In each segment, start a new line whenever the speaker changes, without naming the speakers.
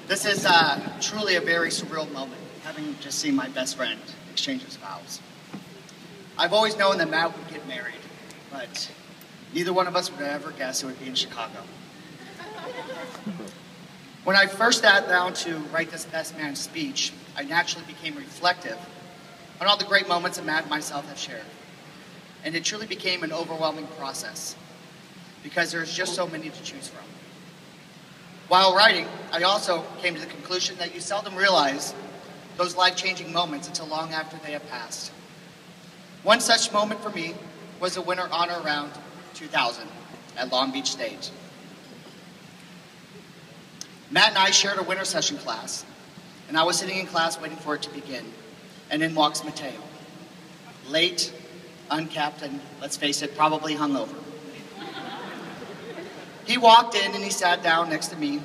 This is truly a very surreal moment, having just seen my best friend exchange his vows. I've always known that Matt would get married, but neither one of us would ever guess it would be in Chicago. When I first sat down to write this best man speech, I naturally became reflective on all the great moments that Matt and myself have shared. And it truly became an overwhelming process because there's just so many to choose from. While writing, I also came to the conclusion that you seldom realize those life-changing moments until long after they have passed. One such moment for me was the Winter Honor Round 2000 at Long Beach State. Matt and I shared a winter session class, and I was sitting in class waiting for it to begin, and in walks Mateo. Late, uncapped, and let's face it, probably hungover. He walked in and he sat down next to me,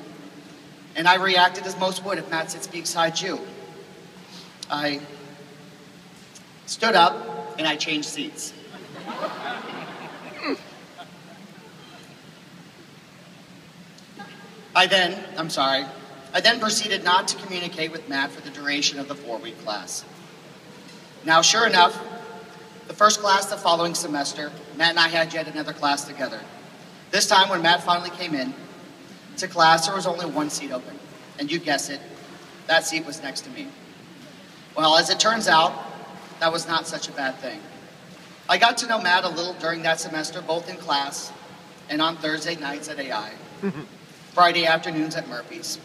and I reacted as most would if Matt sits beside you. I stood up and I changed seats. I then proceeded not to communicate with Matt for the duration of the 4-week class. Now, sure enough, the first class the following semester, Matt and I had yet another class together. This time, when Matt finally came in to class, there was only one seat open. And you guessed it, that seat was next to me. Well, as it turns out, that was not such a bad thing. I got to know Matt a little during that semester, both in class and on Thursday nights at AI, Friday afternoons at Murphy's,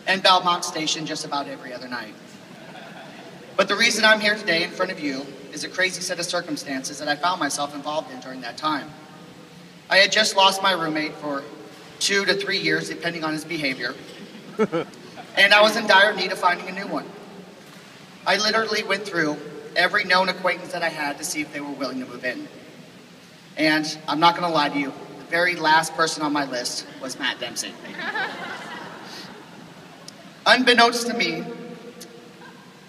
and Belmont Station just about every other night. But the reason I'm here today in front of you is a crazy set of circumstances that I found myself involved in during that time. I had just lost my roommate for 2 to 3 years, depending on his behavior, and I was in dire need of finding a new one. I literally went through every known acquaintance that I had to see if they were willing to move in. And I'm not going to lie to you, the very last person on my list was Matt Dempsey. Unbeknownst to me,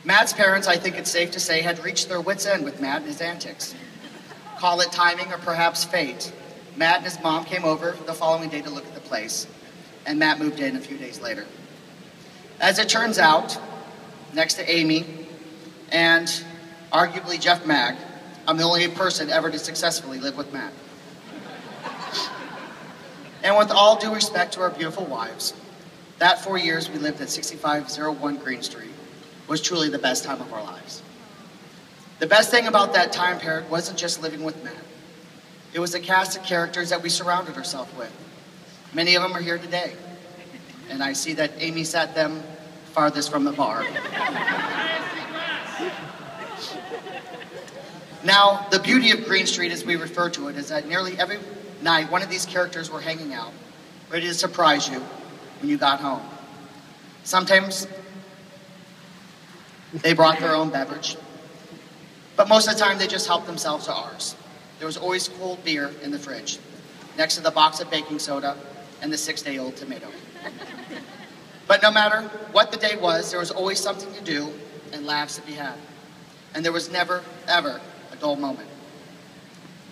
Matt's parents, I think it's safe to say, had reached their wits' end with Matt and his antics. Call it timing or perhaps fate. Matt and his mom came over the following day to look at the place, and Matt moved in a few days later. As it turns out, next to Amy and arguably Jeff Mag, I'm the only person ever to successfully live with Matt. And with all due respect to our beautiful wives, that 4 years we lived at 6501 Green Street was truly the best time of our lives. The best thing about that time period wasn't just living with Matt. It was the cast of characters that we surrounded ourselves with. Many of them are here today. And I see that Amy sat them farthest from the bar. Now, the beauty of Green Street, as we refer to it, is that nearly every night, one of these characters were hanging out, ready to surprise you when you got home. Sometimes they brought their own beverage, but most of the time they just helped themselves to ours. There was always cold beer in the fridge, next to the box of baking soda and the 6-day-old tomato. But no matter what the day was, there was always something to do and laughs to be had. And there was never, ever a dull moment.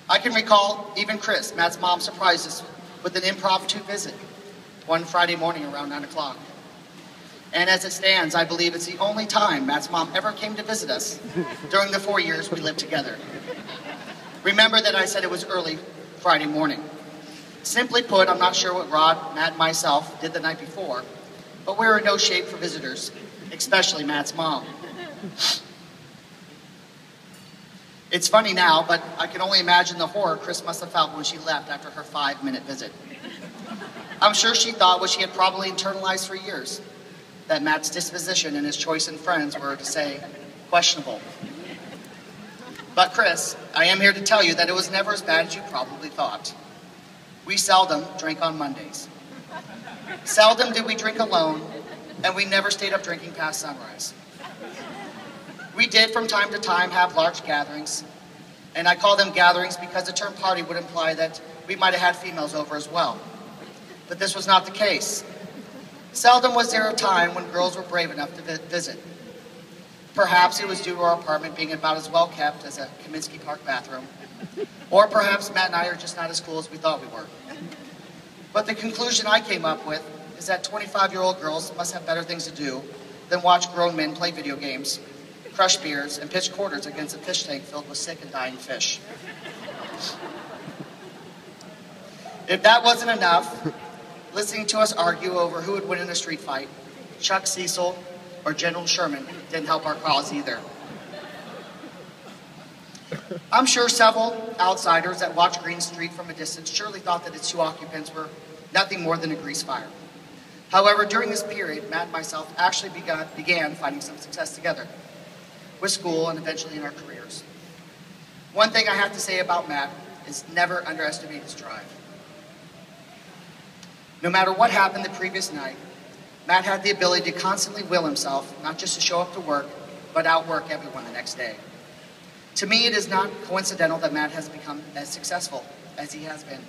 I can recall even Chris, Matt's mom, surprised us with an impromptu visit one Friday morning around 9 o'clock. And as it stands, I believe it's the only time Matt's mom ever came to visit us during the 4 years we lived together. Remember that I said it was early Friday morning. Simply put, I'm not sure what Rod, Matt, and myself did the night before, but we were in no shape for visitors, especially Matt's mom. It's funny now, but I can only imagine the horror Chris must have felt when she left after her 5-minute visit. I'm sure she thought what she had probably internalized for years, that Matt's disposition and his choice in friends were, to say, questionable. But Chris, I am here to tell you that it was never as bad as you probably thought. We seldom drank on Mondays. Seldom did we drink alone, and we never stayed up drinking past sunrise. We did from time to time have large gatherings, and I call them gatherings because the term party would imply that we might have had females over as well. But this was not the case. Seldom was there a time when girls were brave enough to visit. Perhaps it was due to our apartment being about as well kept as a Kaminsky Park bathroom, or perhaps Matt and I are just not as cool as we thought we were. But the conclusion I came up with is that 25-year-old girls must have better things to do than watch grown men play video games, crush beers, and pitch quarters against a fish tank filled with sick and dying fish. If that wasn't enough, listening to us argue over who would win in a street fight, Chuck Cecil or General Sherman, didn't help our cause either. I'm sure several outsiders that watched Green Street from a distance surely thought that its two occupants were nothing more than a grease fire. However, during this period, Matt and myself actually began finding some success together, with school and eventually in our careers. One thing I have to say about Matt is never underestimate his drive. No matter what happened the previous night, Matt had the ability to constantly will himself, not just to show up to work, but outwork everyone the next day. To me, it is not coincidental that Matt has become as successful as he has been.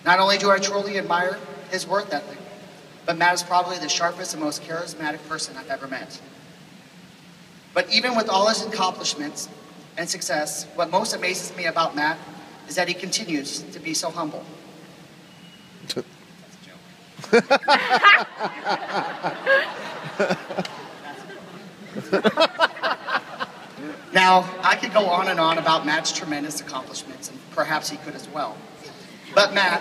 Not only do I truly admire his work ethic, but Matt is probably the sharpest and most charismatic person I've ever met. But even with all his accomplishments and success, what most amazes me about Matt is that he continues to be so humble. That's a joke. Now, I could go on and on about Matt's tremendous accomplishments, and perhaps he could as well. But Matt,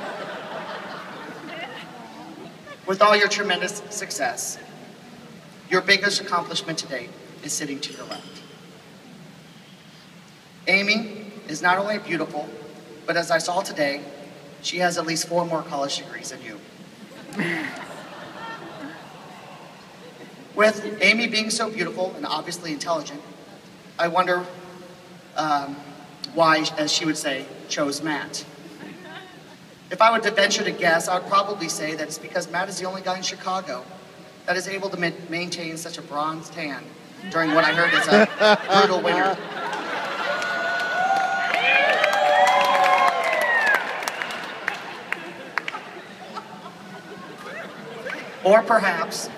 with all your tremendous success, your biggest accomplishment to date is sitting to your left. Amy is not only beautiful, but as I saw today, she has at least 4 more college degrees than you. With Amy being so beautiful and obviously intelligent, I wonder why, as she would say, chose Matt. If I were to venture to guess, I would probably say that it's because Matt is the only guy in Chicago that is able to maintain such a bronze tan during what I heard is a brutal winter. Or perhaps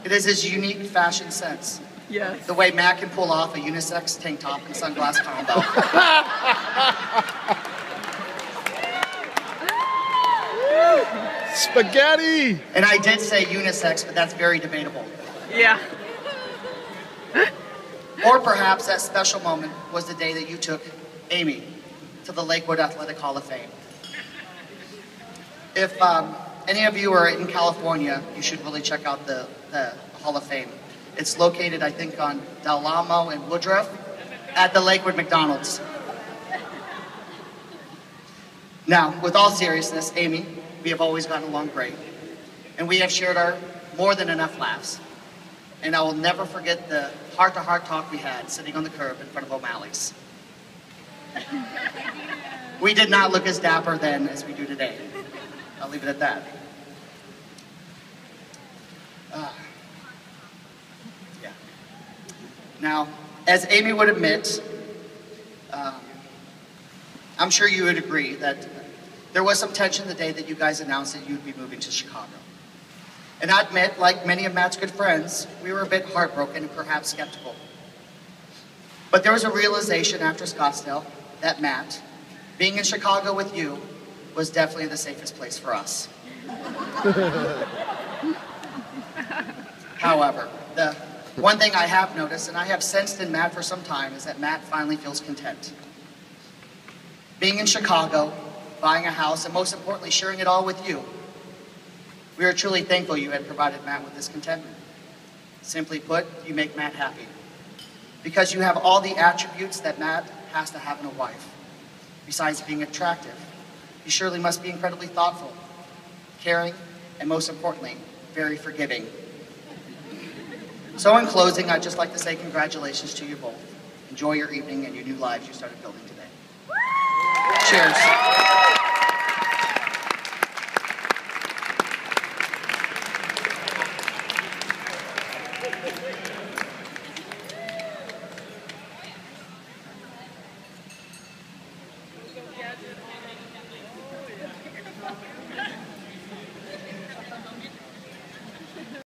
it is his unique fashion sense. Yes. The way Matt can pull off a unisex tank top and sunglass combo.
Spaghetti!
And I did say unisex, but that's very debatable.
Yeah.
Or perhaps that special moment was the day that you took Amy to the Lakewood Athletic Hall of Fame. If any of you are in California, you should really check out the Hall of Fame. It's located, I think, on Del Amo and Woodruff at the Lakewood McDonald's. Now, with all seriousness, Amy, we have always gotten along great. And we have shared our more than enough laughs. And I will never forget the heart-to-heart talk we had sitting on the curb in front of O'Malley's. We did not look as dapper then as we do today. I'll leave it at that. Now, as Amy would admit, I'm sure you would agree that there was some tension the day that you guys announced that you'd be moving to Chicago. And I admit, like many of Matt's good friends, we were a bit heartbroken and perhaps skeptical. But there was a realization after Scottsdale that Matt, being in Chicago with you, was definitely the safest place for us. However, the one thing I have noticed, and I have sensed in Matt for some time, is that Matt finally feels content. Being in Chicago, buying a house, and most importantly, sharing it all with you, we are truly thankful you had provided Matt with this contentment. Simply put, you make Matt happy. Because you have all the attributes that Matt has to have in a wife. Besides being attractive, you surely must be incredibly thoughtful, caring, and most importantly, very forgiving. So in closing, I'd just like to say congratulations to you both. Enjoy your evening and your new lives you started building today. Cheers.